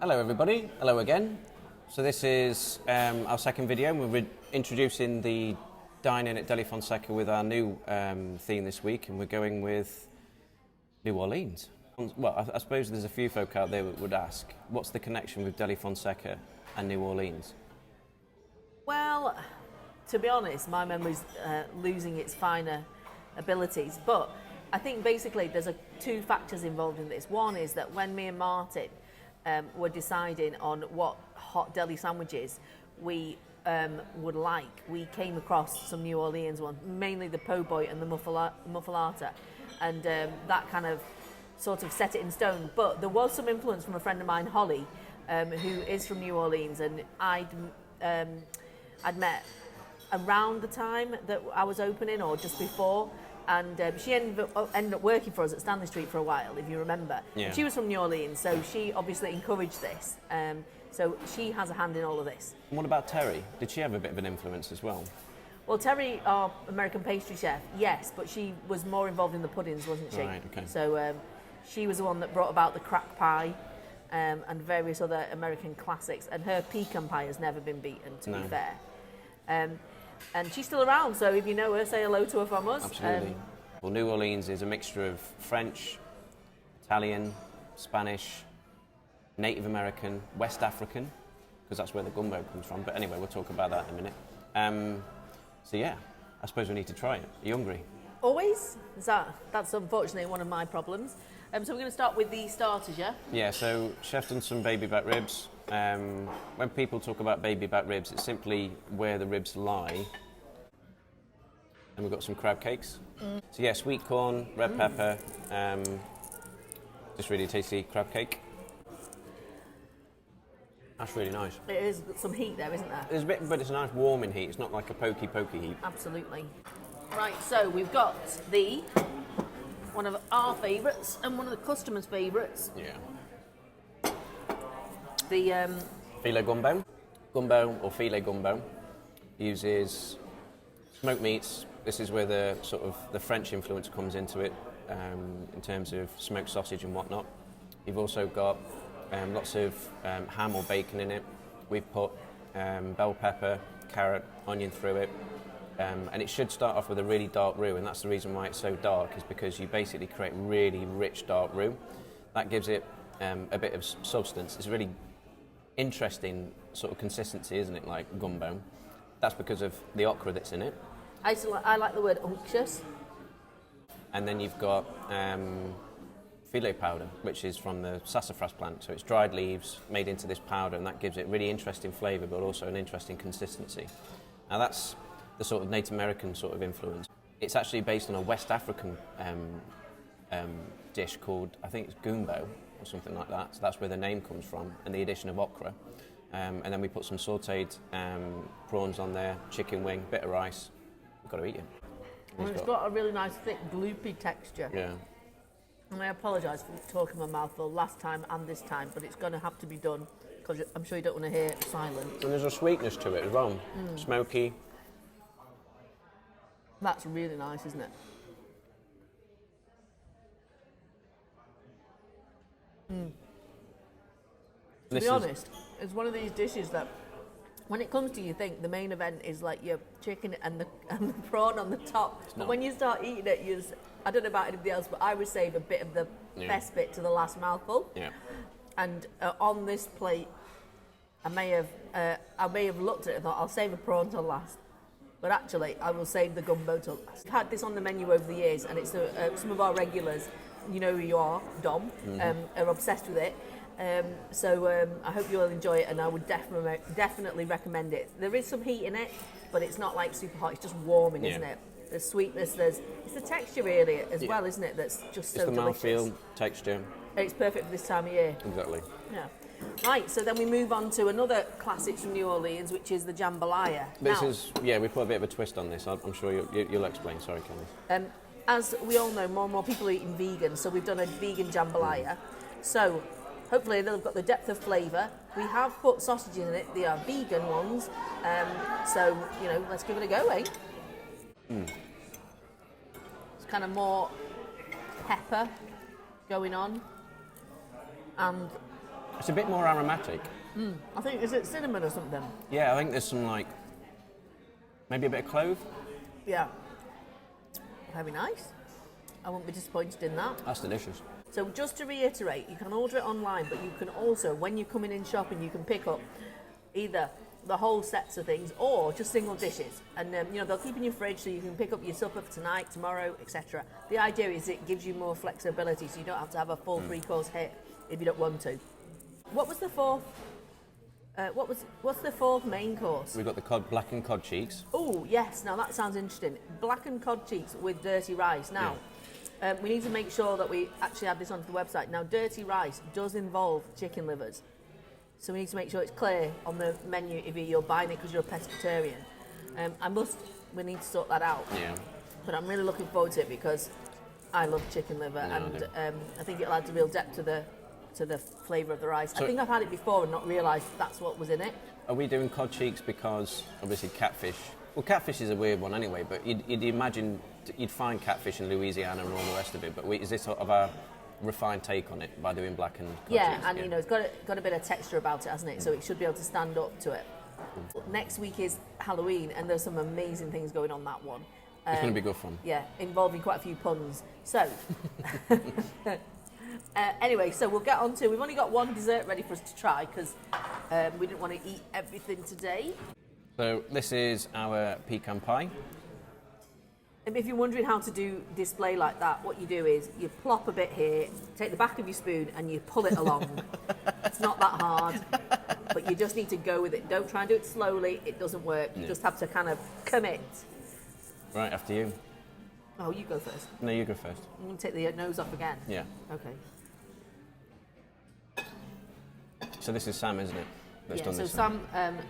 Hello everybody, hello again. So this is our second video and we're introducing the dine-in at Deli Fonseca with our new theme this week, and we're going with New Orleans. Well, I suppose there's a few folk out there that would ask, what's the connection with Deli Fonseca and New Orleans? Well, to be honest, my memory's losing its finer abilities, but I think basically there's two factors involved in this. One is that when me and Martin were deciding on what hot deli sandwiches we would like, we came across some New Orleans ones, mainly the po' boy and the muffalata, and that kind of sort of set it in stone. But there was some influence from a friend of mine, Holly, who is from New Orleans, and I'd met around the time that I was opening or just before, and she ended up working for us at Stanley Street for a while, if you remember. Yeah. She was from New Orleans, so she obviously encouraged this. So she has a hand in all of this. And what about Terry? Did she have a bit of an influence as well? Well, Terry, our American pastry chef, yes, but she was more involved in the puddings, wasn't she? Right, okay. So she was the one that brought about the crack pie and various other American classics, and her pecan pie has never been beaten, to be fair. And she's still around, so if you know her, say hello to her from us. Absolutely. Well, New Orleans is a mixture of French, Italian, Spanish, Native American, West African, because that's where the gumbo comes from. But anyway, we'll talk about that in a minute. So yeah, I suppose we need to try it. Are you hungry? Always? That's unfortunately one of my problems. So we're going to start with the starters, yeah? Yeah, so Chef done some baby back ribs. When people talk about baby back ribs, it's simply where the ribs lie. And we've got some crab cakes. So yeah, sweet corn, red pepper, just really tasty crab cake. That's really nice. It is some heat there, isn't there? There's a bit, but it's a nice warming heat. It's not like a pokey heat. Absolutely. Right, so we've got one of our favourites and one of the customers' favourites. Yeah. The Filet gumbo. Gumbo or filet gumbo uses smoked meats. This is where the sort of the French influence comes into it in terms of smoked sausage and whatnot. You've also got lots of ham or bacon in it. We've put bell pepper, carrot, onion through it. And it should start off with a really dark roux, and that's the reason why it's so dark, is because you basically create really rich dark roux. That gives it a bit of substance. It's a really interesting sort of consistency, isn't it, like gumbo? That's because of the okra that's in it. I like the word unctuous. And then you've got filet powder, which is from the sassafras plant. So it's dried leaves made into this powder, and that gives it really interesting flavour, but also an interesting consistency. Now that's the sort of Native American sort of influence. It's actually based on a West African dish called, I think it's gumbo or something like that. So that's where the name comes from, and the addition of okra. And then we put some sautéed prawns on there, chicken wing, bit of rice. We've got to eat it. And it's got a really nice thick gloopy texture. Yeah. And I apologise for talking my mouth full last time and this time, but it's going to have to be done because I'm sure you don't want to hear silence. And there's a sweetness to it as well. Smoky. That's really nice, isn't it? To be honest, it's one of these dishes that, when it comes to, you think the main event is like your chicken and the prawn on the top. But when you start eating it, I don't know about anybody else, but I would save a bit of the best bit to the last mouthful. Yeah. And on this plate, I may have looked at it and thought, I'll save a prawn till last. But actually, I will save the gumbo till last. I've had this on the menu over the years, and it's some of our regulars, you know who you are, Dom, are obsessed with it. So I hope you'll enjoy it, and I would definitely recommend it. There is some heat in it, but it's not like super hot. It's just warming, isn't it? There's sweetness. It's the texture really as well, isn't it? That's just so delicious. It's the mouthfeel, texture. It's perfect for this time of year. Exactly. Yeah. Right, so then we move on to another classic from New Orleans, which is the jambalaya. We put a bit of a twist on this. I'm sure you'll explain. Sorry, Candice. As we all know, more and more people are eating vegan, so we've done a vegan jambalaya. So hopefully they've got the depth of flavour. We have put sausages in it. They are vegan ones. So, let's give it a go, eh? It's kind of more pepper going on. And It's a bit more aromatic. I think, is it cinnamon or something? Yeah, I think there's some maybe a bit of clove. Yeah. Very nice. I won't be disappointed in that. That's delicious. So just to reiterate, you can order it online, but you can also, when you're coming in shopping, you can pick up either the whole sets of things or just single dishes. And they'll keep in your fridge so you can pick up your supper for tonight, tomorrow, etc. The idea is it gives you more flexibility so you don't have to have a full three-course hit if you don't want to. What was the fourth? What's the fourth main course? We've got the blackened cod cheeks. Oh, yes. Now that sounds interesting. Blackened cod cheeks with dirty rice. Now, we need to make sure that we actually add this onto the website. Now, dirty rice does involve chicken livers. So we need to make sure it's clear on the menu if you're buying it because you're a pescatarian. We need to sort that out. Yeah. But I'm really looking forward to it because I love chicken liver I think it'll add a real depth to the flavour of the rice. So I think I've had it before and not realised that's what was in it. Are we doing cod cheeks because obviously catfish? Well, catfish is a weird one anyway, but you'd imagine you'd find catfish in Louisiana and all the rest of it. But is this sort of a refined take on it by doing blackened cod cheeks? And it's got a bit of texture about it, hasn't it? So it should be able to stand up to it. Next week is Halloween, and there's some amazing things going on that one. It's going to be good fun. Yeah, involving quite a few puns. So, anyway, so we'll get on to... We've only got one dessert ready for us to try because we didn't want to eat everything today. So this is our pecan pie. If you're wondering how to do display like that, what you do is you plop a bit here, take the back of your spoon and you pull it along. It's not that hard, but you just need to go with it. Don't try and do it slowly, it doesn't work. You just have to kind of commit. Right, after you. Oh, you go first. No, you go first. I'm going to take the nose off again. Yeah. Okay. So this is Sam, isn't it? That's done so this Sam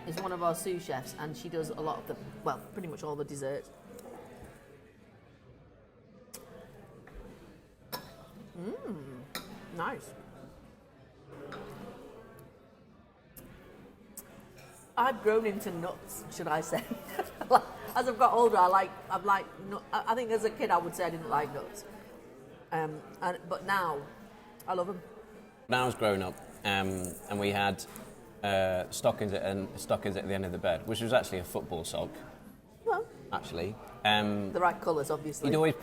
is one of our sous chefs and she does a lot of pretty much all the desserts. Nice. I've grown into nuts, should I say? As I've got older, I think as a kid I would say I didn't like nuts, but now I love them. When I was growing up, and we had stockings at the end of the bed, which was actually a football sock. Well, actually. The right colours, obviously. You'd always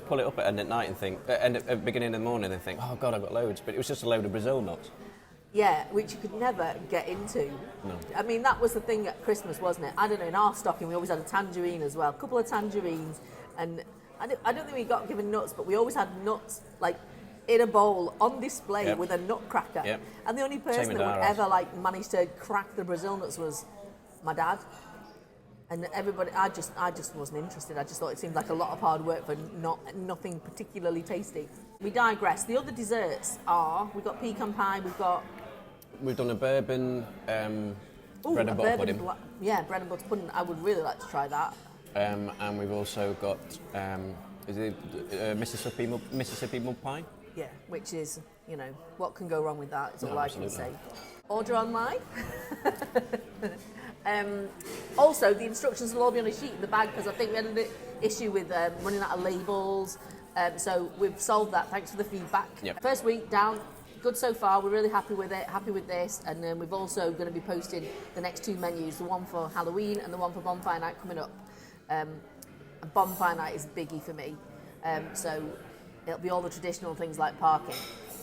pull it up at end at night and think, and at the beginning of the morning and think, oh God, I've got loads. But it was just a load of Brazil nuts. Yeah, which you could never get into. No. I mean, that was the thing at Christmas, wasn't it? I don't know, in our stocking we always had a tangerine as well, a couple of tangerines. And I don't think we got given nuts, but we always had nuts, like, in a bowl on display with a nutcracker. Yep. And the only person that would ever, manage to crack the Brazil nuts was my dad. And everybody, I just wasn't interested. I just thought it seemed like a lot of hard work for nothing particularly tasty. We digress. The other desserts are, we've got pecan pie, we've done a bourbon bread and butter pudding. Bread and butter pudding. I would really like to try that. And we've also got, Mississippi mud pie? Yeah, which is, what can go wrong with that is all I can say. Absolutely. Order online. Also, the instructions will all be on a sheet in the bag because I think we had an issue with running out of labels. So we've solved that. Thanks for the feedback. Yep. First week down, good so far. We're really happy with it. Happy with this, and then we've also going to be posting the next two menus: the one for Halloween and the one for Bonfire Night coming up. And Bonfire Night is biggie for me, so it'll be all the traditional things like parking.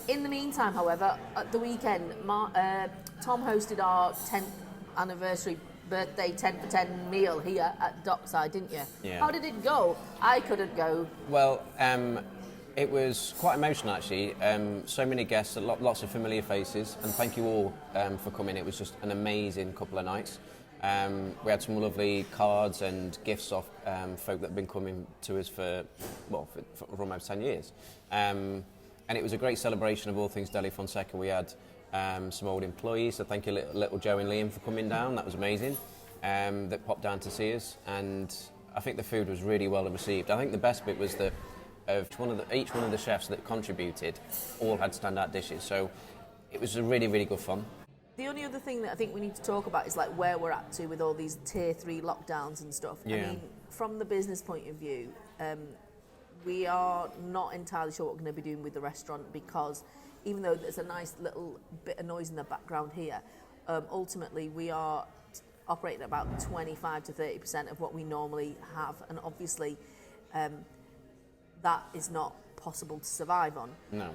In the meantime, however, at the weekend, Tom hosted our 10th anniversary birthday 10 for 10 meal here at Dockside, didn't you? Yeah. How did it go? I couldn't go. Well, it was quite emotional actually. So many guests, lots of familiar faces, and thank you all for coming. It was just an amazing couple of nights. We had some lovely cards and gifts off folk that have been coming to us for almost 10 years. And it was a great celebration of all things Deli Fonseca. We had some old employees, so thank you little Joe and Liam for coming down, that was amazing, that popped down to see us, and I think the food was really well received. I think the best bit was that each one of the chefs that contributed all had standout dishes, so it was a really, really good fun. The only other thing that I think we need to talk about is like where we're at to with all these tier 3 lockdowns and stuff. Yeah. I mean, from the business point of view, we are not entirely sure what we're going to be doing with the restaurant because even though there's a nice little bit of noise in the background here, ultimately we are operating at about 25 to 30% of what we normally have, and obviously that is not possible to survive on. No.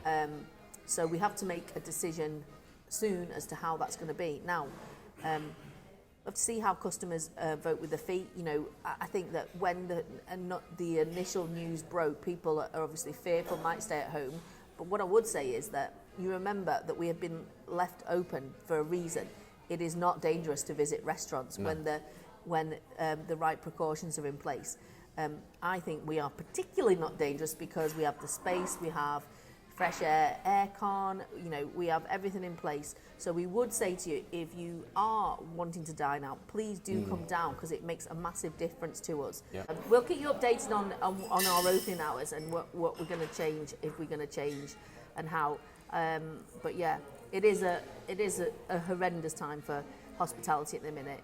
So we have to make a decision soon as to how that's going to be. Now, we'll have to see how customers vote with their feet. You know, I think that when the initial news broke, people are obviously fearful, might stay at home. But what I would say is that you remember that we have been left open for a reason. It is not dangerous to visit restaurants when the right precautions are in place. I think we are particularly not dangerous because we have the space, we have fresh air, aircon, you know, we have everything in place. So we would say to you, if you are wanting to dine out, please do come down, because it makes a massive difference to us. Yeah. We'll keep you updated on our opening hours and what we're going to change, if we're going to change, and how. But yeah, it is a horrendous time for hospitality at the minute,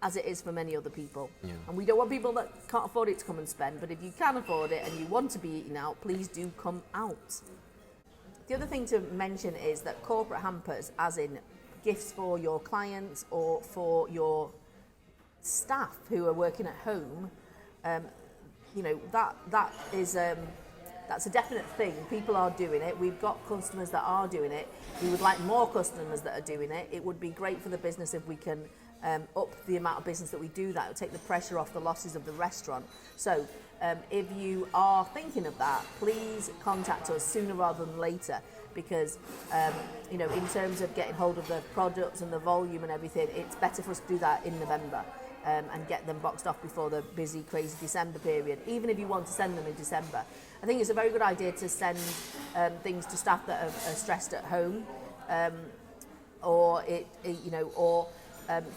as it is for many other people. Yeah. And we don't want people that can't afford it to come and spend, but if you can afford it and you want to be eating out, please do come out. The other thing to mention is that corporate hampers, as in gifts for your clients or for your staff who are working at home, you know, that is that's a definite thing. People are doing it. We've got customers that are doing it. We would like more customers that are doing it. It would be great for the business if we can up the amount of business that we do. That would take the pressure off the losses of the restaurant. So if you are thinking of that, please contact us sooner rather than later, because you know, in terms of getting hold of the products and the volume and everything, it's better for us to do that in November and get them boxed off before the busy, crazy December period. Even if you want to send them in December, I think it's a very good idea to send things to staff that are stressed at home, or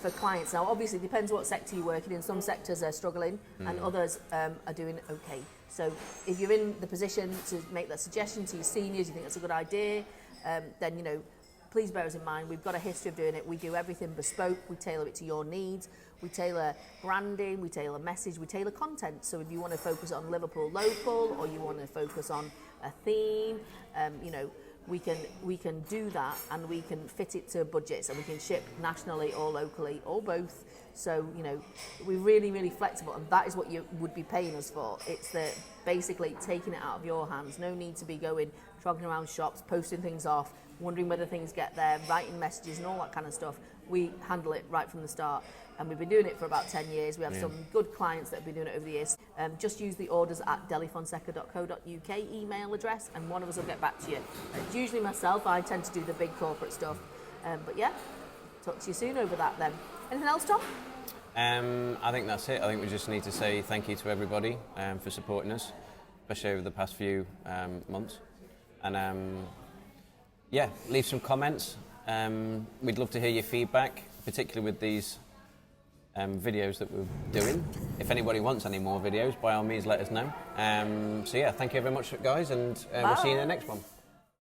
for clients. Now, obviously, it depends what sector you're working in. Some sectors are struggling and others are doing okay. So if you're in the position to make that suggestion to your seniors, you think that's a good idea, then, you know, please bear us in mind. We've got a history of doing it. We do everything bespoke. We tailor it to your needs. We tailor branding, we tailor message, we tailor content. So if you want to focus on Liverpool local, or you want to focus on a theme, you know, we can do that, and we can fit it to budgets, and we can ship nationally or locally or both. So, you know, we're really, really flexible, and that is what you would be paying us for. It's basically taking it out of your hands. No need to be going, trogging around shops, posting things off, wondering whether things get there, writing messages and all that kind of stuff. We handle it right from the start, and we've been doing it for about 10 years. We have some good clients that have been doing it over the years. Just use the orders at delifonseca.co.uk email address, and one of us will get back to you. It's usually myself. I tend to do the big corporate stuff. But yeah, talk to you soon over that then. Anything else, Tom? I think that's it. I think we just need to say thank you to everybody for supporting us, especially over the past few months. And yeah, leave some comments. We'd love to hear your feedback, particularly with these videos that we're doing. If anybody wants any more videos, by all means let us know. So yeah, thank you very much, guys, and we'll see you in the next one.